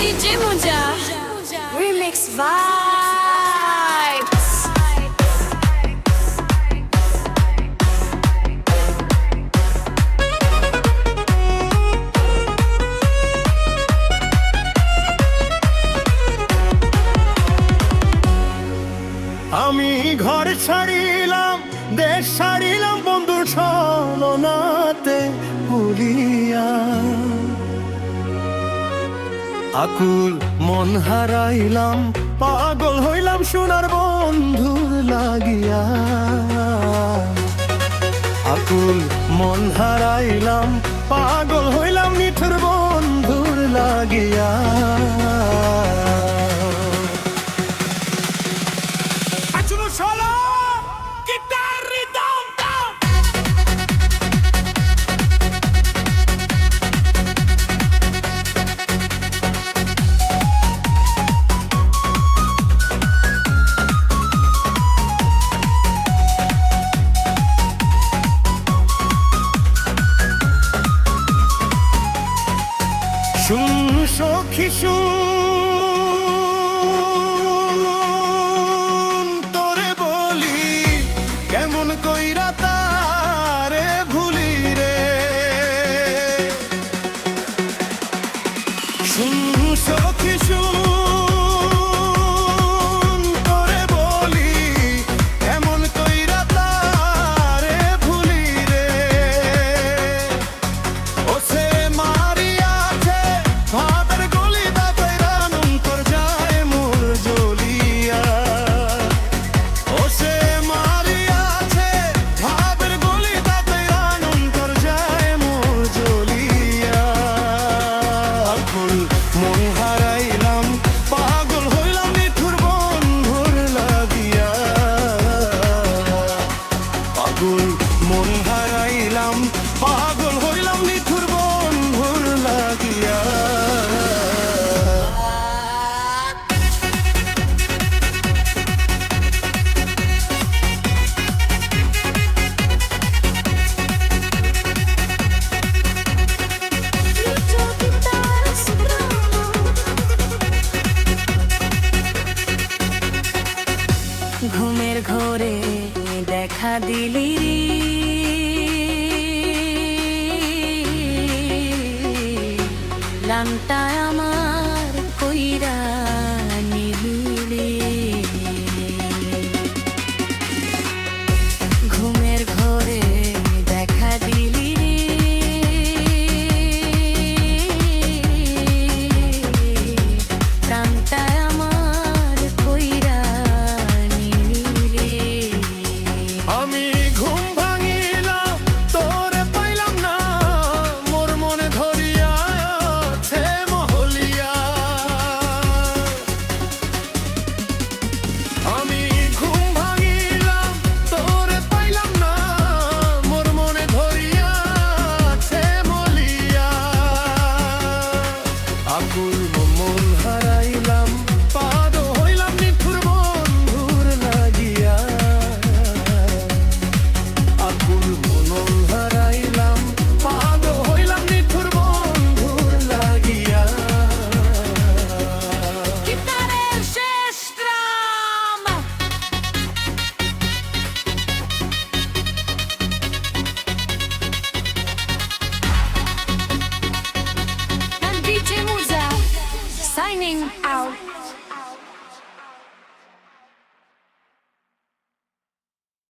DJ Muja Remix Vibes. আমি ঘর ছাড়িলাম, দেশ ছাড়িলাম, বন্ধুর ছলনাতে ভুলিয়া আকুল মন হারাইলাম, পাগল হইলাম সোনার বন্ধুর লাগিয়া। আকুল মন হারাইলাম, পাগল হইলাম নিঠুর বন্ধুর লাগিয়া। Solo guitarra down down. Shun sokhi কেমন কইরা তারে ভুলি রে, শুন সখী শুন তোরে বলি, কেমন কইরা তারে ভুলি রে। ও সে মারিয়াছে ভাবের গলি দা কইরা নুন তোর যায় মোর জ্বলিয়া। ও সে মন হারাইলাম, পাগল হইলাম নিঠুর বন্ধুর লাগিয়া। পাগল মন হারাইলাম, পাগল হইলাম নিঠুর বন্ধুর লাগিয়া। ঘুমের ঘোরে দেখা দিলি লানটা আমার কইরা নিলি। ঘুমের ঘোরে দেখা দিলি প্রাণটা আমার কইরা। আমি ঘুম ভাঙিলাম, তোরে পাইলাম না, মোর মনে ধরিয়া আছে মহলিয়া। আমি ঘুম ভাঙিলাম, তোরে পাইলাম না, মোর মনে ধরিয়া আছে মহলিয়া। আকুল মন হারাইলাম, পাগল হইলাম নিঠুর বন্ধুর লাগিয়া। আকুল মন হারাইলাম, পাগল হইলাম নিঠুর বন্ধুর লাগিয়া। গিটারের শেষ drum and DJ Muja signing out.